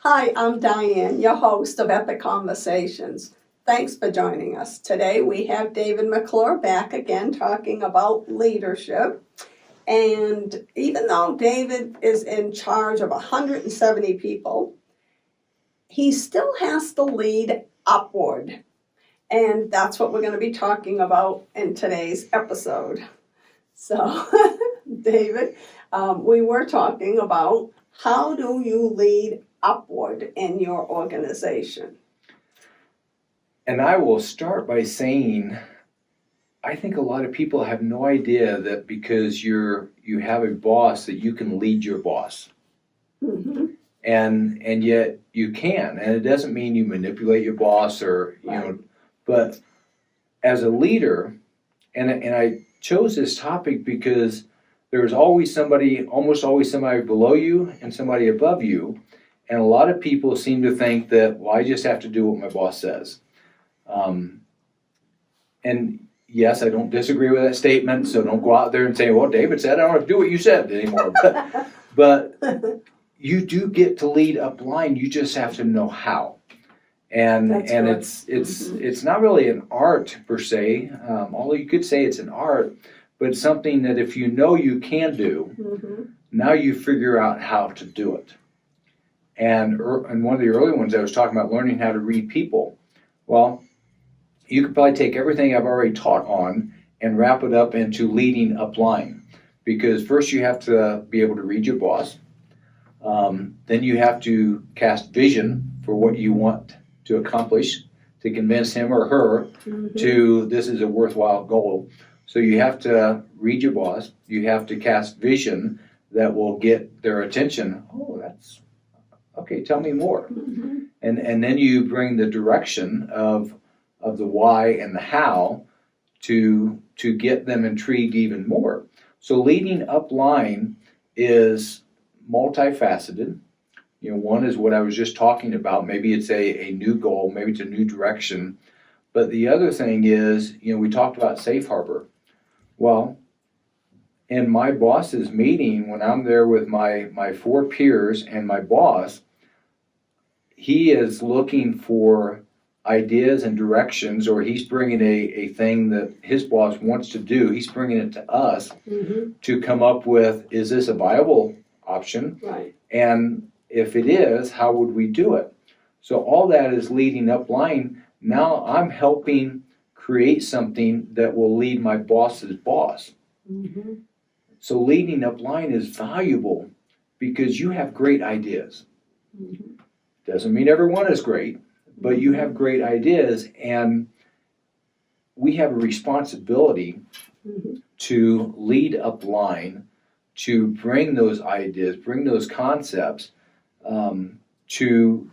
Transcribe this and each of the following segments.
Hi, I'm Diane, your host of Epic Conversations. Thanks for joining us. Today we have David McClure back again talking about leadership. And even though David is in charge of 170 people, he still has to lead upward. And that's what we're going to be talking about in today's episode. So, David, we were talking about how do you lead upward in your organization? And I will start by saying, I think a lot of people have no idea that because you have a boss that you can lead your boss. Mm-hmm. And yet you can. And it doesn't mean you manipulate your boss or, but as a leader, and I chose this topic because there's almost always somebody below you and somebody above you. And a lot of people seem to think that, well, I just have to do what my boss says. And yes, I don't disagree with that statement, so don't go out there and say, well, David said I don't have to do what you said anymore. But you do get to lead upline, you just have to know how. And it's not really an art per se, although you could say it's an art, but it's something that if you know you can do, now you figure out how to do it. And one of the early ones I was talking about learning how to read people. Well, you could probably take everything I've already taught on and wrap it up into leading upline. Because first you have to be able to read your boss. Then you have to cast vision for what you want to accomplish to convince him or her to this is a worthwhile goal. So you have to read your boss. You have to cast vision that will get their attention. Oh, that's okay, tell me more. And then you bring the direction of the why and the how to get them intrigued even more. So leading upline is multifaceted. One is what I was just talking about. Maybe it's a new goal, maybe it's a new direction. But the other thing is, we talked about safe harbor. Well, in my boss's meeting, when I'm there with my four peers and my boss, he is looking for ideas and directions, or he's bringing a thing that his boss wants to do. He's bringing it to us to come up with, is this a viable option? Right. And if it is, how would we do it? So all that is leading upline. Now I'm helping create something that will lead my boss's boss. So leading upline is valuable because you have great ideas. Doesn't mean everyone is great, but you have great ideas, and we have a responsibility to lead upline, to bring those ideas, bring those concepts, to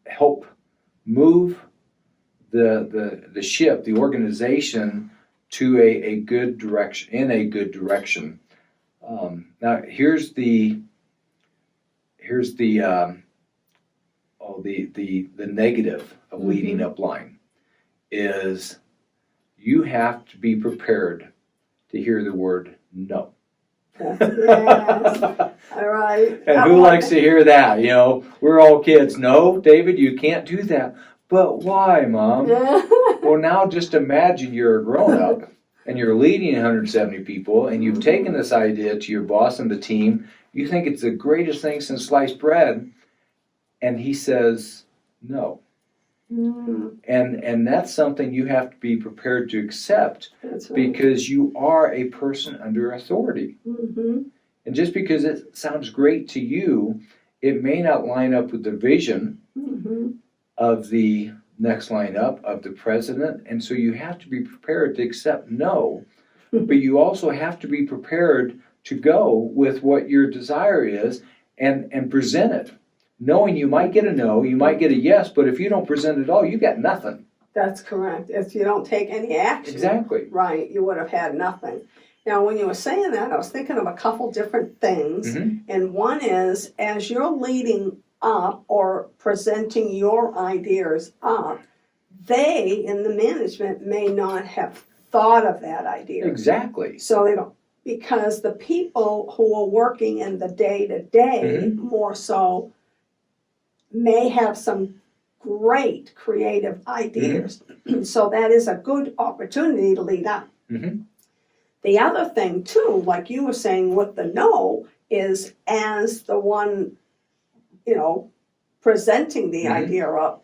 help move the ship, the organization, to a good direction, in a good direction. Now here's the negative of leading upline is you have to be prepared to hear the word no. Yes. All right. And who likes to hear that? We're all kids. No, David, you can't do that. But why, Mom? Well, now just imagine you're a grown-up and you're leading 170 people and you've taken this idea to your boss and the team. You think it's the greatest thing since sliced bread. And he says no. And that's something you have to be prepared to accept. That's right. Because you are a person under authority. And just because it sounds great to you, it may not line up with the vision of the next line up of the president. And so you have to be prepared to accept no, but you also have to be prepared to go with what your desire is and present it. Knowing you might get a no, you might get a yes, but if you don't present it all, you got nothing. That's correct. If you don't take any action, exactly, right, you would have had nothing. Now, when you were saying that, I was thinking of a couple different things. And one is, as you're leading up or presenting your ideas up, they in the management may not have thought of that idea. Exactly. So they don't, because the people who are working in the day-to-day more so may have some great creative ideas. So that is a good opportunity to lead up. Mm-hmm. The other thing too, like you were saying with the no, is as the one, presenting the idea up,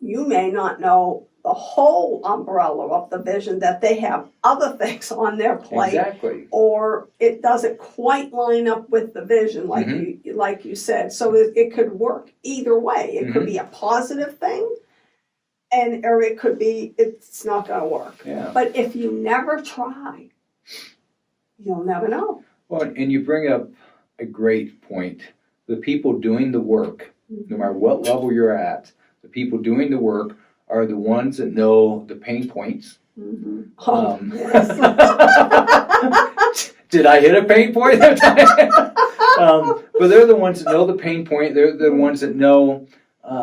you may not know the whole umbrella of the vision, that they have other things on their plate. Exactly. Or it doesn't quite line up with the vision, like you said. So it could work either way. It could be a positive thing, or it could be it's not going to work. Yeah. But if you never try, you'll never know. Well, and you bring up a great point. The people doing the work, no matter what level you're at, the people doing the work are the ones that know the pain points. Mm-hmm. Yes. Did I hit a pain point that time? But they're the ones that know the pain point. They're the ones that know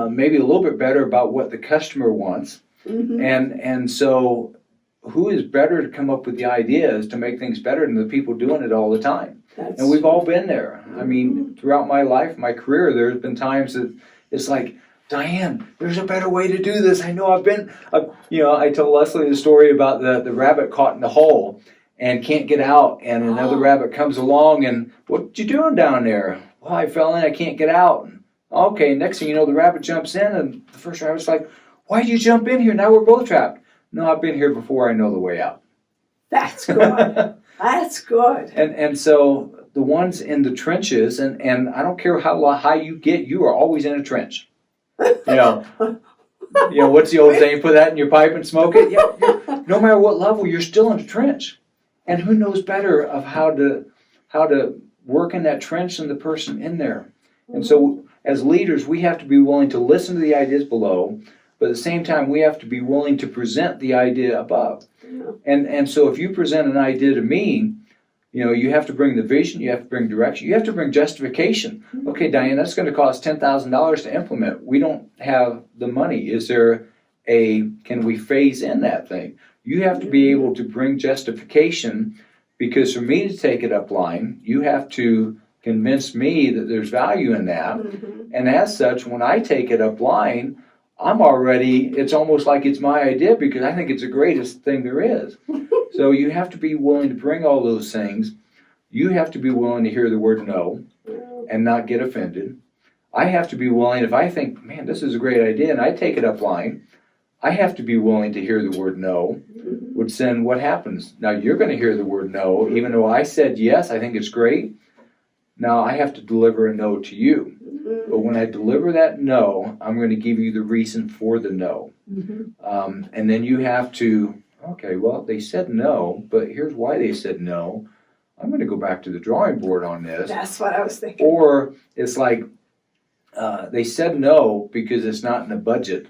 maybe a little bit better about what the customer wants. Mm-hmm. And so who is better to come up with the ideas to make things better than the people doing it all the time? That's and we've all been there. I mean, throughout my life, my career, there's been times that it's like, Diane, there's a better way to do this. I know I tell Leslie the story about the rabbit caught in the hole and can't get out, and another rabbit comes along and, what you doing down there? Well, I fell in, I can't get out. Okay, next thing you know, the rabbit jumps in, and the first rabbit's like, why did you jump in here? Now we're both trapped. No, I've been here before, I know the way out. That's good. That's good. And so the ones in the trenches, and I don't care how high you get, you are always in a trench. What's the old saying? Put that in your pipe and smoke it. Yeah, no matter what level, you're still in a trench. And who knows better of how to work in that trench than the person in there? And so, as leaders, we have to be willing to listen to the ideas below, but at the same time, we have to be willing to present the idea above. Yeah. And so, if you present an idea to me, you have to bring the vision, you have to bring direction, you have to bring justification. Okay, Diane, that's going to cost $10,000 to implement. We don't have the money. Can we phase in that thing? You have to be able to bring justification, because for me to take it upline, you have to convince me that there's value in that. Mm-hmm. And as such, when I take it upline, it's almost like it's my idea, because I think it's the greatest thing there is. So you have to be willing to bring all those things. You have to be willing to hear the word no and not get offended. I have to be willing, if I think, man, this is a great idea, and I take it upline, I have to be willing to hear the word no, which then what happens? Now you're going to hear the word no, even though I said yes, I think it's great. Now I have to deliver a no to you. But when I deliver that no, I'm going to give you the reason for the no. And then you have to, okay, well, they said no, but here's why they said no. I'm going to go back to the drawing board on this. That's what I was thinking. Or it's like, they said no because it's not in the budget.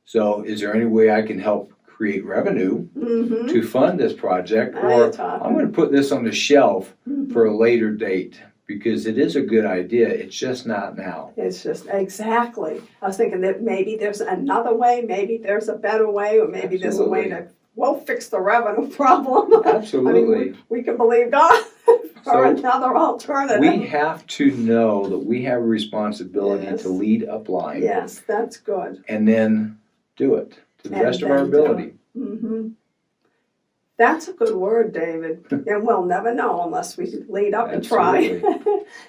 So is there any way I can help create revenue to fund this project? Or I'm going to put this on the shelf for a later date, because it is a good idea. It's just not now. It's just, exactly. I was thinking that maybe there's another way, maybe there's a better way, or maybe there's a way to, fix the revenue problem. Absolutely. I mean, we can believe God for another alternative. We have to know that we have a responsibility to lead upline. Yes, that's good. And then do it to the best of our ability. That's a good word, David. And we'll never know unless we lead up and try.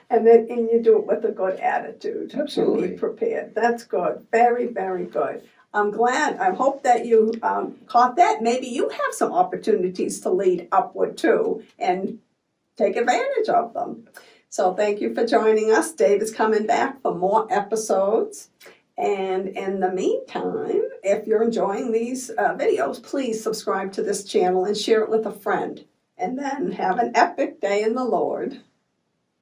and you do it with a good attitude. Absolutely. And be prepared. That's good. Very, very good. I'm glad. I hope that you caught that. Maybe you have some opportunities to lead upward too and take advantage of them. So thank you for joining us. David's coming back for more episodes. And in the meantime, if you're enjoying these videos, please subscribe to this channel and share it with a friend. And then have an epic day in the Lord.